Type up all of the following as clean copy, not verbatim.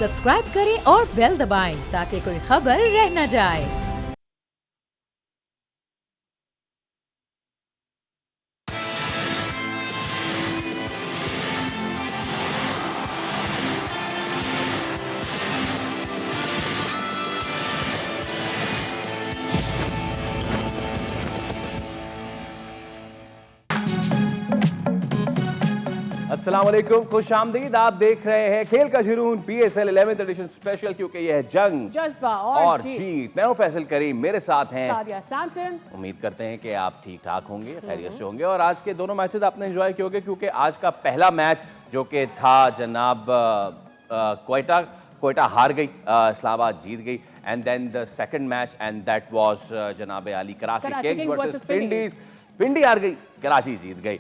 Subscribe करें और bell दबाएं ताकि कोई खबर रह न जाए। अस्सलाम वालेकुम, खुश आमदीद। आप देख रहे हैं खेल का जुनून PSL 11th एडिशन स्पेशल, क्योंकि यह है जंग जज्बा और जीत। मैं हूं फैसल करीम, मेरे साथ हैं सादिया सैमसन। उम्मीद करते हैं कि आप ठीक ठाक होंगे, खैरियत से होंगे और आज के दोनों मैचेस आपने एंजॉय किए होंगे, क्योंकि आज का पहला मैच जो कि था जनाब क्वेटा हार गई, इस्लामाबाद जीत गई। And then the second match and that was जनाब अली कराची किंग्स वर्सेस पिंडीज। पिंडी हार गई, कराची जीत गई।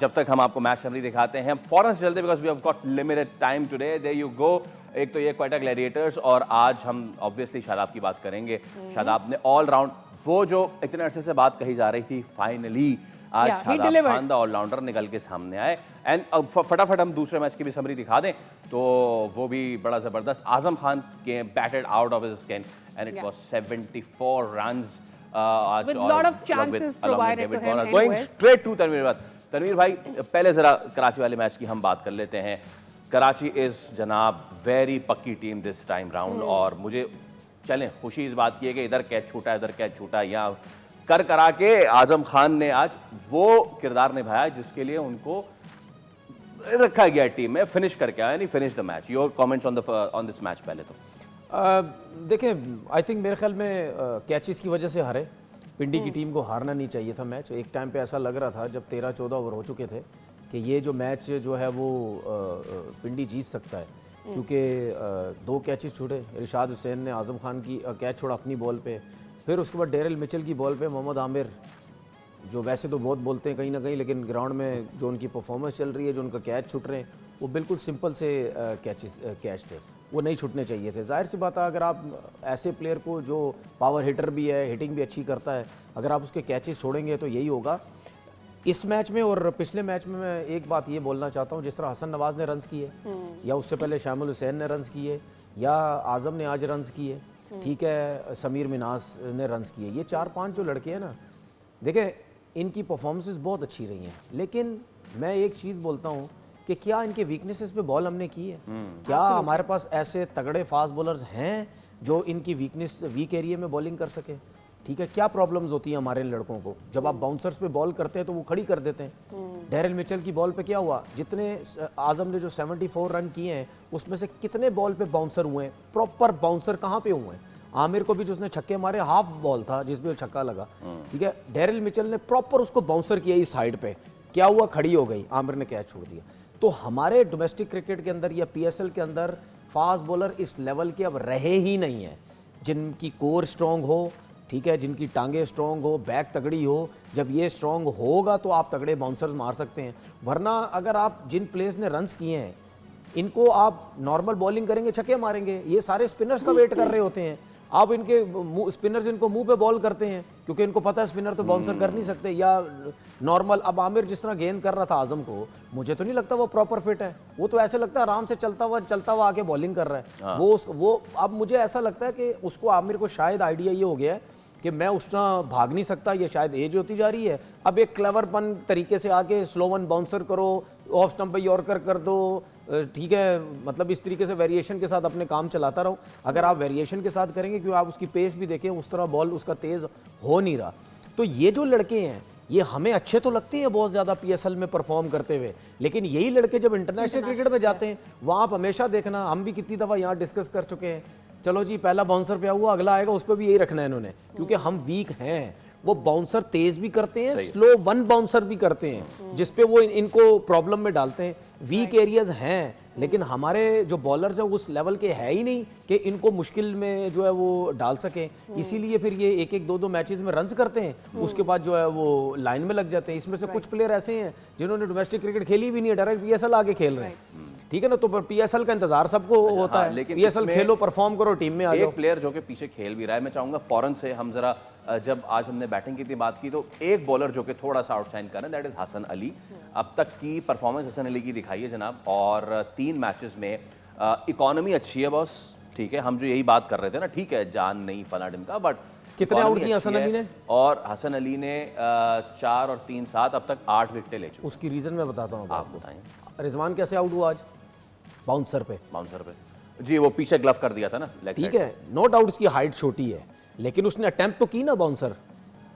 जब तक हम आपको मैच समरी दिखाते हैं, फौरन से चलते, because we have got limited time today. There you go. एक तो ये क्वेटा ग्लैडिएटर्स, और आज हम ऑब्वियसली शादाब की बात करेंगे। शादाब ने ऑल राउंड, वो जो इतने अरसे से बात कही जा रही थी, फाइनली आज शादाब खान द ऑलराउंडर निकल के सामने आए। एंड फटाफट हम दूसरे मैच की भी समरी दिखा दें तो वो भी बड़ा जबरदस्त। आजम खान के batted out of his skin and it was 74 runs. With lot of chances provided to him going anyways. straight to Tanvir भाई, पहले जरा कराची वाले मैच की हम बात कर लेते हैं। कराची इज जनाब वेरी पक्की टीम दिस टाइम राउंड, और मुझे चलें खुशी इस बात की है कि इधर कैच छूटा, इधर कैच छूटा, यहाँ कर करा के आजम खान ने आज वो किरदार निभाया जिसके लिए उनको रखा गया टीम में, फिनिश करके आया, यानी finish the match. Your comments on this match. पहले तो देखें, आई थिंक मेरे ख्याल में कैचेस की वजह से हारे। पिंडी की टीम को हारना नहीं चाहिए था मैच। एक टाइम पे ऐसा लग रहा था जब 13-14 ओवर हो चुके थे कि ये जो मैच जो है वो पिंडी जीत सकता है, क्योंकि 2 कैचेस छूटे। रिशाद हुसैन ने आजम खान की कैच छोड़ा अपनी बॉल पे, फिर उसके बाद डेरिल मिचेल की बॉल पे मोहम्मद आमिर, जो वैसे तो बहुत बोलते हैं कहीं ना कहीं, लेकिन ग्राउंड में जो उनकी परफॉर्मेंस चल रही है, जो उनका कैच छूट रहे हैं, वो बिल्कुल सिंपल से कैच थे, वो नहीं छूटने चाहिए थे। जाहिर सी बात है, अगर आप ऐसे प्लेयर को जो पावर हिटर भी है, हिटिंग भी अच्छी करता है, अगर आप उसके कैचेस छोड़ेंगे तो यही होगा इस मैच में। और पिछले मैच में मैं एक बात ये बोलना चाहता हूँ, जिस तरह हसन नवाज़ ने रन्स किए, या उससे पहले शामिल हुसैन ने रन्स किए, या आज़म ने आज रन्स किए, ठीक है, समीर मिनास ने रन्स किए, ये 4-5 जो लड़के हैं ना, देखें इनकी परफॉर्मेंसेस बहुत अच्छी रही हैं, लेकिन मैं एक चीज़ बोलता हूँ कि क्या इनके वीकनेसेस पे बॉल हमने की है? क्या हमारे पास ऐसे तगड़े फास्ट बॉलर्स हैं जो इनकी वीक एरिया में बॉलिंग कर सके? ठीक है, क्या प्रॉब्लम्स होती हैं हमारे लड़कों को जब आप बाउंसर्स पे बॉल करते हैं तो वो खड़ी कर देते हैं। डेरिल मिचेल की बॉल पे क्या हुआ? जितने आजम ने जो 74 रन किए हैं उसमें से कितने बॉल पे बाउंसर हुए हैं? प्रॉपर बाउंसर कहाँ पे हुए हैं? आमिर को भी जो उसने छक्के मारे, हाफ बॉल था जिसमें छक्का लगा, ठीक है। डेरिल मिचेल ने प्रॉपर उसको बाउंसर किया इस साइड पे, क्या हुआ? खड़ी हो गई, आमिर ने कैच छोड़ दिया। तो हमारे डोमेस्टिक क्रिकेट के अंदर या PSL के अंदर फास्ट बॉलर इस लेवल के अब रहे ही नहीं हैं, जिनकी कोर स्ट्रॉन्ग हो, ठीक है, जिनकी टांगे स्ट्रॉन्ग हो, बैक तगड़ी हो। जब ये स्ट्रॉन्ग होगा तो आप तगड़े बाउंसर्स मार सकते हैं, वरना अगर आप जिन प्लेयर्स ने रन्स किए हैं इनको आप नॉर्मल बॉलिंग करेंगे, छक्के मारेंगे, ये सारे स्पिनर्स का वेट कर रहे होते हैं। आप इनके स्पिनर्स इनको मुंह पे बॉल करते हैं क्योंकि इनको पता है स्पिनर तो बाउंसर कर नहीं सकते, या नॉर्मल। अब आमिर जिस तरह गेंद कर रहा था आजम को, मुझे तो नहीं लगता वो प्रॉपर फिट है, वो तो ऐसे लगता है आराम से चलता हुआ आके बॉलिंग कर रहा है। वो अब मुझे ऐसा लगता है कि उसको, आमिर को शायद आइडिया ये हो गया है कि मैं उस तरह भाग नहीं सकता, ये शायद एज होती जा रही है। अब एक क्लेवरपन तरीके से आके स्लो वन बाउंसर करो, ऑफ स्टंप पे यॉर्कर कर दो, ठीक है, मतलब इस तरीके से वेरिएशन के साथ अपने काम चलाता रहो। अगर आप वेरिएशन के साथ करेंगे, क्योंकि आप उसकी पेस भी देखें, उस तरह बॉल उसका तेज़ हो नहीं रहा। तो ये जो लड़के हैं ये हमें अच्छे तो लगते हैं बहुत ज़्यादा PSL में परफॉर्म करते हुए, लेकिन यही लड़के जब इंटरनेशनल क्रिकेट में जाते हैं, वहाँ आप हमेशा देखना, हम भी कितनी दफ़ा यहाँ डिस्कस कर चुके हैं, चलो जी पहला बाउंसर पे हुआ, अगला आएगा उस पर भी यही रखना है इन्होंने, क्योंकि हम वीक हैं। वो बाउंसर तेज भी करते हैं, स्लो वन बाउंसर भी करते हैं, जिसपे वो इनको प्रॉब्लम में डालते हैं। वीक एरियाज हैं, लेकिन हमारे जो बॉलर्स हैं उस लेवल के है ही नहीं कि इनको मुश्किल में जो है वो डाल सकें। इसीलिए फिर ये 1-1, 2-2 मैचेस में रन्स करते हैं, उसके बाद जो है वो लाइन में लग जाते हैं। इसमें से कुछ प्लेयर ऐसे हैं जिन्होंने डोमेस्टिक क्रिकेट खेली भी नहीं है, डायरेक्ट PSL आके खेल रहे हैं, ठीक है ना। तो PSL का इंतजार सबको होता है, लेकिन PSL खेलो, परफॉर्म करो, टीम में आ जाओ। एक प्लेयर जो कि पीछे खेल भी रहा है, मैं चाहूंगा फौरन से हम जरा, जब आज हमने बैटिंग की थी बात की, तो एक बॉलर जो कि थोड़ा सा आउटशाइन कर रहा है, दैट इज हसन अली। अब तक की परफॉर्मेंस हसन अली की दिखाई है जनाब, और 3 मैचेस में इकोनॉमी अच्छी है बॉस, ठीक है, हम जो यही बात कर रहे थे ना, ठीक है जान नहीं फला का, बट कितने आउट किए हसन अली ने? और हसन अली ने 4 और 3 7 अब तक 8 विकेटें ले चुके। उसकी रीजन मैं बताता हूँ आप बताएं। रिजवान कैसे आउट हुआ आज? बाउंसर पे जी, वो पीछे ग्लव कर दिया था ना, ठीक है, नो डाउट उसकी हाइट छोटी है, लेकिन उसने अटेम्प्ट तो की ना बाउंसर,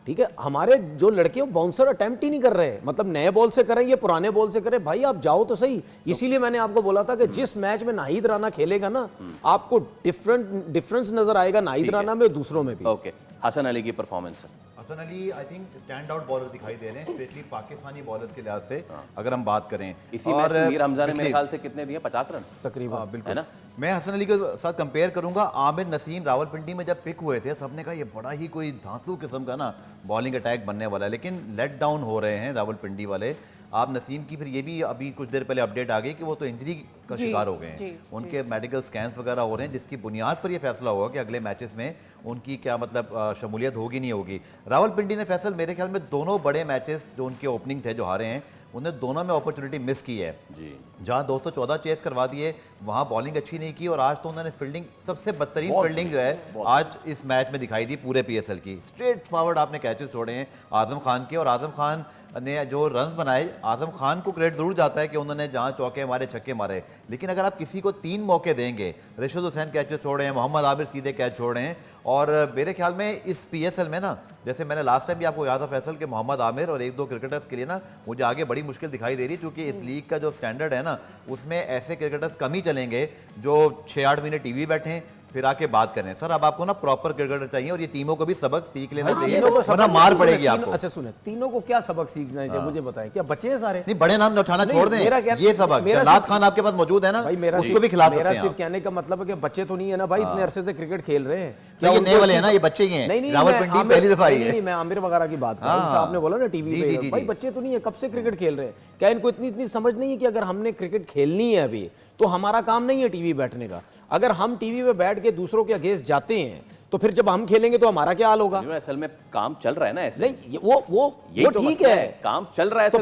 ठीक है। हमारे जो लड़के वो बाउंसर अटेम्प्ट ही नहीं कर रहे, मतलब नए बॉल से करें या पुराने बॉल से करें, भाई आप जाओ तो सही। इसीलिए मैंने आपको बोला था कि जिस मैच में नाहिद राना खेलेगा ना, आपको डिफरेंस नजर आएगा नाहिद राना में, दूसरों में भी। ओके, हसन अली की performance. Hasan Ali I think stand out bowler दिखाई दे रहे हैं, स्पेशली पाकिस्तानी बॉलर्स के लिहाज से अगर हम बात करें। इसी मैच में मीर हमजा ने मेरे ख्याल से कितने दिए, 50 रन तकरीबन, बिल्कुल है ना। मैं हसन अली के साथ कंपेयर करूंगा, आमिर नसीम रावलपिंडी में जब पिक हुए थे सबने कहा ये बड़ा ही कोई धांसू किस्म का ना बॉलिंग अटैक बनने वाला है, लेकिन लेट डाउन हो रहे हैं रावलपिंडी वाले। आप नसीम की फिर ये भी अभी कुछ देर पहले अपडेट आ गई कि वो तो इंजरी का शिकार हो गए हैं, उनके मेडिकल स्कैन्स वगैरह हो रहे हैं, जिसकी बुनियाद पर ये फैसला होगा कि अगले मैचेस में उनकी क्या मतलब शमूलियत होगी नहीं होगी। रावलपिंडी ने फैसल मेरे ख्याल में दोनों बड़े मैचेस जो उनके ओपनिंग थे जो हारे हैं, उन्हें दोनों में अपॉर्चुनिटी मिस की है जी। जहां 214 चेस करवा दिए वहां बॉलिंग अच्छी नहीं की, और आज तो उन्होंने फील्डिंग, सबसे बदतरीन फील्डिंग जो है आज इस मैच में दिखाई दी पूरे पीएसएल की। स्ट्रेट फॉरवर्ड आपने कैचेस छोड़े हैं आजम खान के, और आजम खान ने जो रन्स बनाए, आजम खान को क्रेडिट जरूर जाता है कि उन्होंने जहां चौके मारे छक्के मारे, लेकिन अगर आप किसी को 3 मौके देंगे, रशीद हुसैन कैचेस छोड़े हैं, मोहम्मद आबिर सीधे कैच छोड़े हैं, और मेरे ख्याल में इस पीएसएल में ना, जैसे मैंने लास्ट टाइम भी आपको याद था फैसल के मोहम्मद आमिर और 1-2 क्रिकेटर्स के लिए ना मुझे आगे बड़ी मुश्किल दिखाई दे रही है, क्योंकि इस लीग का जो स्टैंडर्ड है ना उसमें ऐसे क्रिकेटर्स कम ही चलेंगे जो 6-8 महीने टीवी बैठे फिर आके बात करें। सर अब आपको ना प्रॉपर क्रिकेटर चाहिए, और ये टीमों को भी सबक सीख लेना चाहिए, वरना मार पड़ेगी आपको। अच्छा सुने, तीनों को क्या सबक सीखना है मुझे बताएं, क्या बच्चे हैं सारे? नहीं, बड़े नाम उठाना छोड़ दें, ये सबक जलाद खान आपके पास मौजूद है ना, उसको भी खिला सकते हैं। मेरा सिर्फ कहने का मतलब है कि बच्चे तो नहीं है ना भाई, इतने अरसे से क्रिकेट खेल रहे हैं, तो ये नए वाले हैं ना, ये बच्चे ही हैं, रावलपिंडी पहली दफा आई है। मैं आमिर वगैरह की बात कर रहा हूं, आपने बोला ना टीवी पे, भाई बच्चे तो नहीं है, कब से क्रिकेट खेल रहे हैं, क्या इनको इतनी समझ नहीं है कि अगर हमने क्रिकेट खेलनी है अभी तो हमारा काम नहीं है टीवी बैठने का। अगर हम टीवी पे बैठ के दूसरों के अगेंस्ट जाते हैं तो फिर जब हम खेलेंगे तो हमारा क्या हाल होगा? असल में काम चल रहा है ना ऐसे। नहीं, वो ठीक है, काम चल रहा है, तो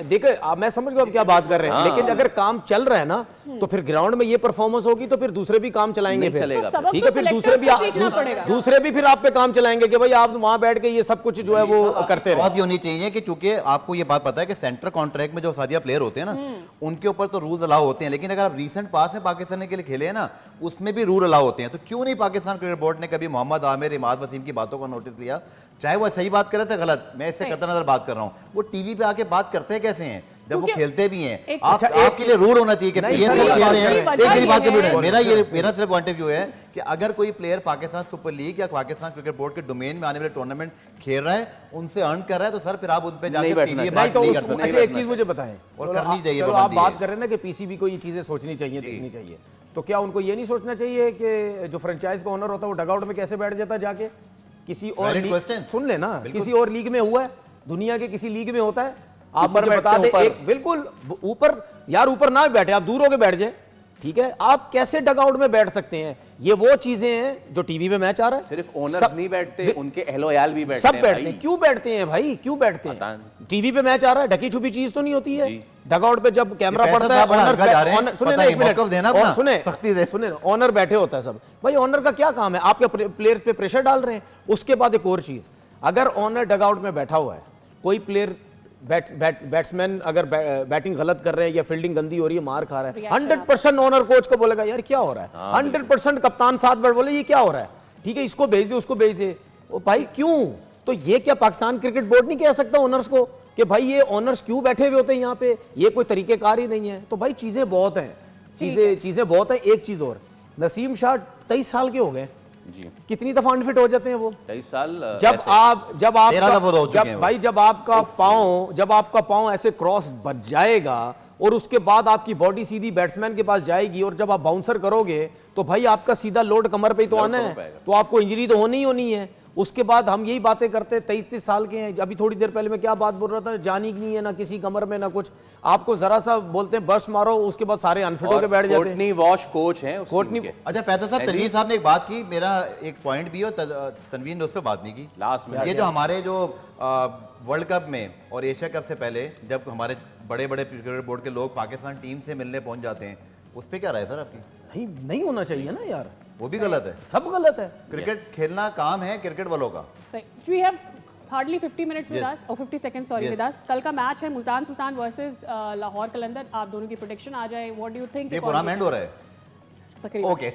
देखिए मैं समझ गया आप क्या बात कर रहे हैं, लेकिन अगर काम चल रहा है ना तो फिर ग्राउंड में ये परफॉर्मेंस होगी तो फिर दूसरे भी काम चलाएंगे, फिर ठीक है, फिर दूसरे भी फिर आप पे काम चलाएंगे कि भाई आप वहां बैठ के ये सब कुछ जो है वो करते रहे। बात ये होनी चाहिए कि चूंकि आपको ये बात पता है कि सेंटर कॉन्ट्रैक्ट में जो सादिया प्लेयर होते हैं ना, उनके ऊपर तो रूल्स अलाउ होते हैं, लेकिन अगर आप रीसेंट पास है पाकिस्तान के लिए खेले हैं ना, उसमें भी रूल अलाउ होते हैं। तो क्यों नहीं पाकिस्तान क्रिकेट बोर्ड ने कभी मोहम्मद आमिर, इमाद वसीम की बातों का नोटिस लिया? चाहे वो सही बात करे तो गलत, मैं इससे कतई नजर बात कर रहा हूं, वो टीवी पे आके बात करते हैं कैसे हैं जब वो खेलते भी हैं। आपके लिए रूल होना चाहिए कि पीएसएल खेल रहे हैं, एक मेरी बात के मेरा सिर्फ पॉइंट ऑफ व्यू है कि अगर कोई प्लेयर पाकिस्तान सुपर लीग या पाकिस्तान क्रिकेट बोर्ड के डोमेन में आने वाले टूर्नामेंट खेल रहा है, उनसे अर्न कर रहा है, तो सर फिर आप उन पे जाकर टीवी बात नहीं कर सकते। अच्छा एक चीज मुझे बताएं, और करनी चाहिए, आप बात कर रहे हैं ना कि पीसीबी को ये चीजें सोचनी चाहिए, देखनी चाहिए, तो क्या उनको ये नहीं सोचना चाहिए कि जो फ्रेंचाइज का ओनर होता है वो डगआउट में कैसे बैठ जाता है जाके किसी और लीग, सुन लेना, किसी और लीग में हुआ है, दुनिया के किसी लीग में होता है, आप मुझे बता दें, एक बिल्कुल ऊपर, यार ऊपर ना बैठे, आप दूर होके बैठ जाए, ठीक है, आप कैसे डगआउट में बैठ सकते हैं? ये वो चीजें हैं जो टीवी पे मैच आ रहा है, सिर्फ ओनर्स नहीं बैठते, उनके एहलोयाल भी बैठते हैं, सब बैठते हैं। क्यों बैठते हैं भाई, क्यों बैठते हैं? टीवी पे मैच आ रहा है, ढकी छुपी चीज तो नहीं होती है। डगआउट पे जब कैमरा पड़ता है, सुने ऑनर बैठे होता है सब, भाई ऑनर का क्या काम है? आपके प्लेयर्स पे प्रेशर डाल रहे हैं। उसके बाद एक और चीज, अगर ऑनर डगआउट में बैठा हुआ है, कोई प्लेयर बैट्समैन अगर बैटिंग गलत कर रहे हैं या फील्डिंग गंदी हो रही है, मार खा रहा है, 100% ओनर कोच को बोलेगा यार क्या हो रहा है, 100% कप्तान साथ बैठ बोले ये क्या हो रहा है, ठीक है, इसको भेज दे, उसको भेज दे। भाई क्यों? तो ये क्या पाकिस्तान क्रिकेट बोर्ड नहीं कह सकता ओनर्स को कि भाई ये ओनर्स क्यों बैठे हुए होते हैं यहाँ पे, ये कोई तरीकेकार ही नहीं है? तो भाई चीजें बहुत हैं, चीजें बहुत हैं। एक चीज और, नसीम शाह 23 साल के हो गए जी, कितनी दफा अनफिट हो जाते हैं वो? 23 साल। जब आपका पांव ऐसे क्रॉस बच जाएगा और उसके बाद आपकी बॉडी सीधी बैट्समैन के पास जाएगी, और जब आप बाउंसर करोगे तो भाई आपका सीधा लोड कमर पे ही तो आना है, तो आपको इंजरी तो होनी ही होनी है। उसके बाद हम यही बातें करते हैं, 23-30 साल के हैं, अभी थोड़ी देर पहले मैं क्या बात बोल रहा था, जानी नहीं है ना किसी कमर में ना कुछ, आपको जरा सा बोलते हैं बर्स्ट मारो, उसके बाद सारे अनफिट होकर बैठ जाते हैं। वॉश कोच हैं कोटनी। अच्छा फैसल साहब, तनवीर साहब ने एक बात की, मेरा एक पॉइंट भी हो, तनवीर ने उस पर बात नहीं की लास्ट में। ये जो हमारे जो वर्ल्ड कप में और एशिया कप से पहले जब हमारे बड़े बड़े क्रिकेट बोर्ड के लोग पाकिस्तान टीम से मिलने पहुंच जाते हैं, उस पे क्या राय है सर आपकी? नहीं होना चाहिए ना यार, वो भी गलत है। सब गलत है। क्रिकेट खेलना काम है क्रिकेट वालों का। We have hardly 50 minutes with us, or 50 seconds sorry with us. कल का मैच है मुल्तान सुल्तान वर्सेस लाहौर कलंदर। आप दोनों की प्रेडिक्शन आ जाए, व्हाट डू यू थिंक? ये पूरा एंड हो रहा है। तकरीबन ओके,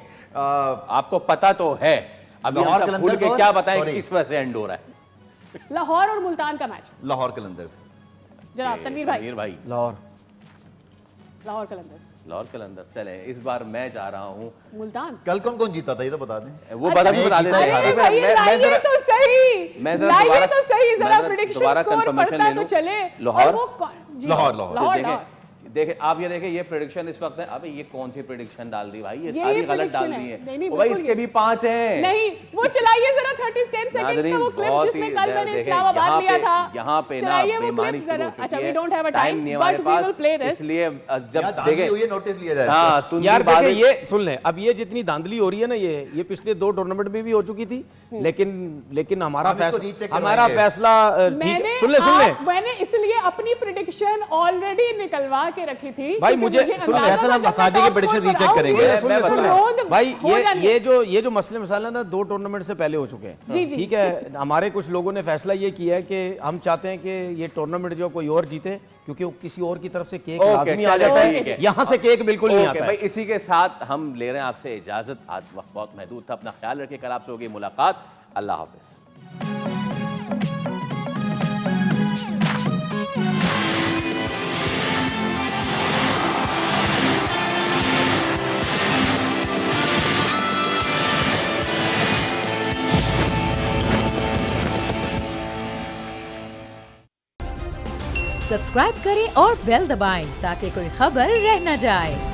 आपको पता तो है, अभी हम लाहौर सब कलंदर खुल के और- क्या बताएं sorry। किस वजह से एंड हो रहा है। लाहौर और मुल्तान का मैच। लाहौर कलंदर्स। जनाब तनवीर भाई, तनवीर भाई, लाहौर लाहौर कलंदर्स, लाहौर कलंदर। चले इस बार मैं जा रहा हूँ, मुल्तान। कल कौन कौन जीता था ये तो बता दें। वो बता भी बता देते हैं। अरे अभी भाई मैं लाइए जरा- तो सही, मैं जरा लाइए दोबारा- तो सही, मैं जरा जरा प्रेडिक्शन दोबारा स्कोर confirmation पढ़ता ले तो लूं। चले। लाहौर? और वो जी, लाहौर, लाहौर, देखें लाहौर। देखें आप ये देखें, ये प्रेडिक्शन इस वक्त है। अबे ये कौन सी प्रेडिक्शन डाल दी भाई, ये ये सारी गलत prediction डाल है। दी है। नहीं, ओ भाई बिल्कुल इसके भी 5 हैं। नहीं, वो चलाइए जरा 10 सेकंड्स नाज़रीन, का वो क्लिप बहुत जिसमें ही कल मैंने देखें, इस्लामाबाद यहाँ लिया पे- था। यहाँ पे ना चलाइए वो बेईमानी clip शुरू जरा। हो चुकी अच्छा, है। we don't have a time time, नहीं but हमारे we will play pass, this. इसलिए या जब दांतली देखें हुई है, नोटिस लिया जाए। हाँ तुम यार बाद देखिए, ये सुन लें, अब ये जितनी धांधली हो रही है ना, ये पिछले 2 टूर्नामेंट में भी हो चुकी थी, लेकिन हमारा हम इसको फैसला recheck हमारा करवाएंगे। फैसला ठीक मैंने है। सुन ले मैंने इसलिए अपनी प्रेडिक्शन ऑलरेडी निकलवा के रखी थी भाई, क्योंकि मुझे सुन अंदाजा फैसल था हम जब मैं मसादी की top prediction score पर recheck करेंगे। आऊंगी, सुन ले तो रोंद भाई, हो जानी है। ये जो मसले मसाला ना 2 टूर्नामेंट से पहले हो चुके हैं। जी, जी। ठीक है, हमारे कुछ लोगों ने फैसला ये किया है कि हम चाहते हैं कि ये टूर्नामेंट जो कोई और जीते, क्योंकि वो किसी और की तरफ से केक ओके, लाजमी आ चलो, जाता ठीक है, है। यहाँ से केक बिल्कुल नहीं ओके आता भाई, है। इसी के साथ हम ले रहे हैं आपसे इजाजत। आज वक्त बहुत महदूद था, अपना ख्याल रखिए। कल आपसे होगी मुलाकात। अल्लाह हाफिज। सब्सक्राइब करें और बेल दबाएं ताकि कोई खबर रह न जाए।